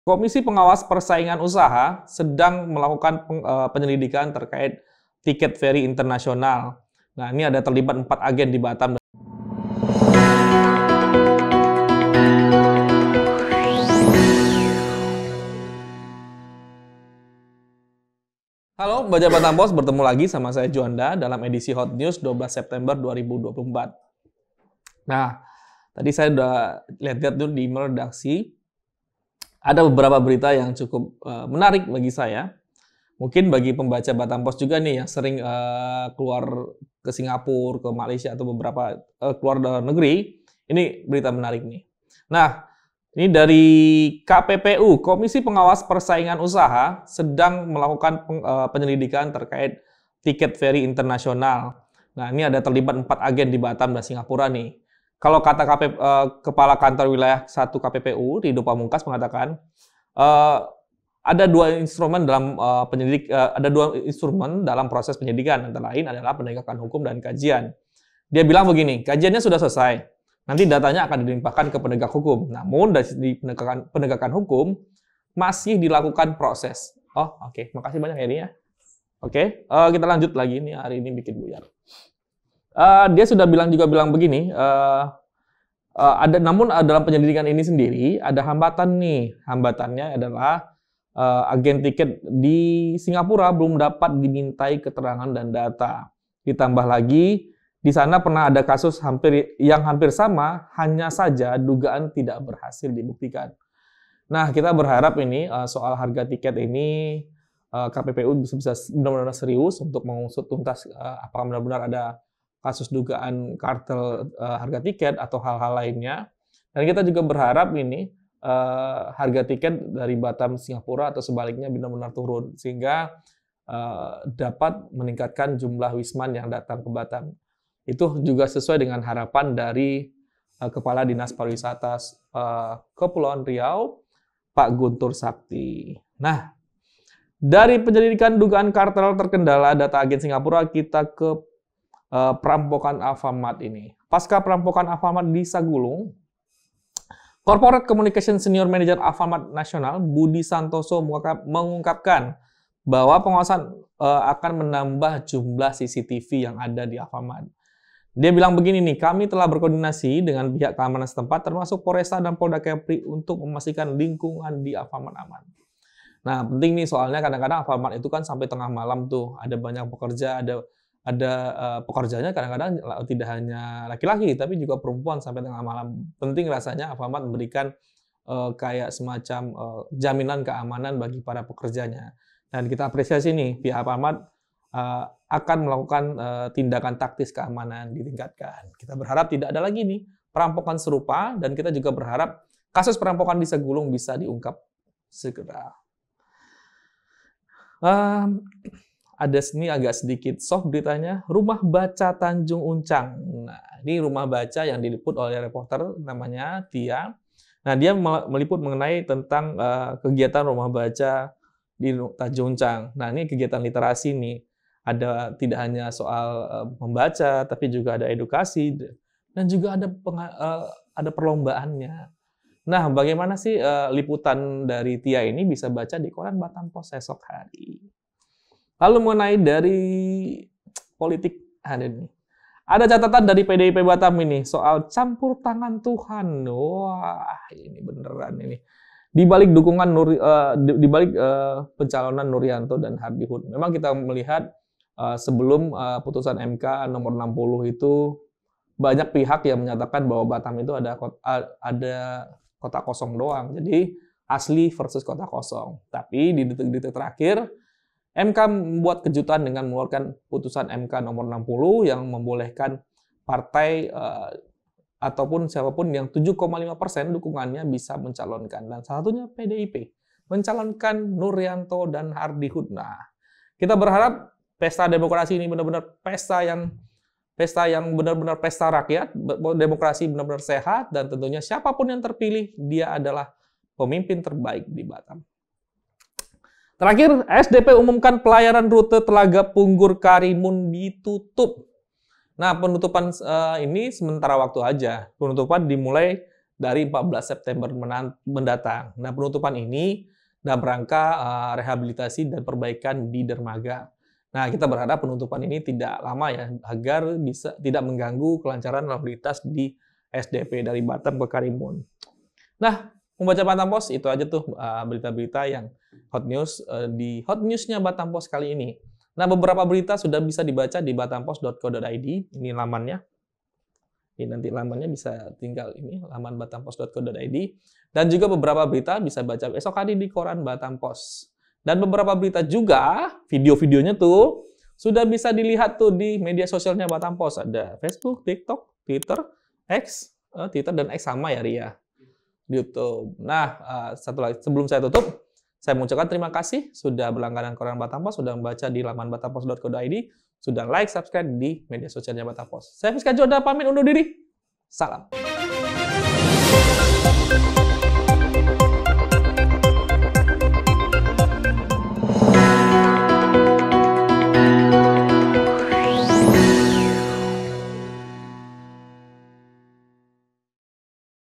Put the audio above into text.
Komisi Pengawas Persaingan Usaha sedang melakukan penyelidikan terkait tiket feri internasional. Nah, ini ada terlibat 4 agen di Batam. Halo, Baca Batam Pos, bertemu lagi sama saya Juanda dalam edisi Hot News 12 September 2024. Nah, tadi saya udah lihat-lihat tuh di redaksi, ada beberapa berita yang cukup menarik bagi saya. Mungkin bagi pembaca Batam Pos juga nih yang sering keluar ke Singapura, ke Malaysia, atau beberapa keluar dari negeri, ini berita menarik nih. Nah, ini dari KPPU, Komisi Pengawas Persaingan Usaha, sedang melakukan penyelidikan terkait tiket feri internasional. Nah, ini ada terlibat 4 agen di Batam dan Singapura nih. Kalau kata Kepala Kantor Wilayah 1 KPPU, Ridho Pamungkas mengatakan, ada dua instrumen dalam proses penyidikan, antara lain adalah penegakan hukum dan kajian. Dia bilang begini, kajiannya sudah selesai. Nanti datanya akan dilimpahkan ke penegak hukum. Namun dari penegakan hukum masih dilakukan proses. Oh, oke. Makasih banyak ya ini ya. Oke, kita lanjut lagi nih, hari ini bikin buyar. Dia sudah bilang begini, namun dalam penyelidikan ini sendiri ada hambatan nih. Hambatannya adalah agen tiket di Singapura belum dapat dimintai keterangan dan data. Ditambah lagi, di sana pernah ada kasus yang hampir sama, hanya saja dugaan tidak berhasil dibuktikan. Nah, kita berharap ini soal harga tiket ini KPPU bisa benar-benar serius untuk mengusut tuntas apakah benar-benar ada kasus dugaan kartel harga tiket atau hal-hal lainnya. Dan kita juga berharap ini harga tiket dari Batam Singapura atau sebaliknya benar-benar turun sehingga dapat meningkatkan jumlah wisman yang datang ke Batam. Itu juga sesuai dengan harapan dari Kepala Dinas Pariwisata Kepulauan Riau, Pak Guntur Sakti. Nah, dari penyelidikan dugaan kartel terkendala data agen Singapura, kita ke perampokan Alfamart ini. Pasca perampokan Alfamart di Sagulung, Corporate Communication Senior Manager Alfamart Nasional, Budi Santoso mengungkapkan bahwa pengawasan akan menambah jumlah CCTV yang ada di Alfamart. Dia bilang begini nih, kami telah berkoordinasi dengan pihak keamanan setempat, termasuk Polresta dan Polda Kepri untuk memastikan lingkungan di Alfamart aman. Nah, penting nih soalnya kadang-kadang Alfamart itu kan sampai tengah malam tuh, ada banyak pekerja, ada pekerjanya kadang-kadang tidak hanya laki-laki, tapi juga perempuan sampai tengah malam. Penting rasanya Alfamart memberikan kayak semacam jaminan keamanan bagi para pekerjanya. Dan kita apresiasi nih, pihak Alfamart akan melakukan tindakan taktis keamanan ditingkatkan. Kita berharap tidak ada lagi nih perampokan serupa, dan kita juga berharap kasus perampokan di Sagulung bisa diungkap segera. Ada sini agak sedikit soft beritanya, Rumah Baca Tanjung Uncang. Nah, ini rumah baca yang diliput oleh reporter namanya Tia. Nah, dia meliput mengenai tentang kegiatan rumah baca di Tanjung Uncang. Nah, ini kegiatan literasi nih. Ada tidak hanya soal membaca, tapi juga ada edukasi dan juga ada perlombaannya. Nah, bagaimana sih liputan dari Tia ini bisa baca di koran Batam Pos esok hari? Lalu mengenai dari politik, ada catatan dari PDIP Batam ini soal campur tangan Tuhan. Wah, ini beneran ini. Di balik pencalonan Nuryanto dan Hardihun. Memang kita melihat sebelum putusan MK nomor 60 itu banyak pihak yang menyatakan bahwa Batam itu ada kota kosong doang. Jadi asli versus kota kosong. Tapi di detik-detik terakhir MK membuat kejutan dengan mengeluarkan putusan MK nomor 60 yang membolehkan partai ataupun siapapun yang 7,5% dukungannya bisa mencalonkan. Dan salah satunya PDIP mencalonkan Nuryanto dan Hardihun. Nah, kita berharap pesta demokrasi ini benar-benar pesta yang benar-benar pesta rakyat, demokrasi benar-benar sehat, dan tentunya siapapun yang terpilih, dia adalah pemimpin terbaik di Batam. Terakhir, SDP umumkan pelayaran rute Telaga Punggur Karimun ditutup. Nah, penutupan ini sementara waktu aja. Penutupan dimulai dari 14 September mendatang. Nah, penutupan ini dalam rangka rehabilitasi dan perbaikan di dermaga. Nah, kita berharap penutupan ini tidak lama ya, agar bisa tidak mengganggu kelancaran lalu lintas di SDP dari Batam ke Karimun. Nah, membaca Batam Post itu aja tuh berita-berita yang hot news di hot newsnya Batam Post kali ini. Nah, beberapa berita sudah bisa dibaca di batampost.co.id. Ini lamannya. Ini nanti lamannya bisa tinggal ini, laman batampost.co.id. Dan juga beberapa berita bisa baca esok hari di koran Batam Post. Dan beberapa berita juga, video-videonya tuh, sudah bisa dilihat tuh di media sosialnya Batam Post. Ada Facebook, TikTok, Twitter, X, Twitter dan X sama ya Ria, YouTube. Nah, satu lagi, sebelum saya tutup, saya mengucapkan terima kasih sudah berlangganan koran Batam Post, sudah membaca di laman batampost.co.id, sudah like, subscribe di media sosialnya Batam Post. Saya Fiska Joda, pamit undur diri. Salam.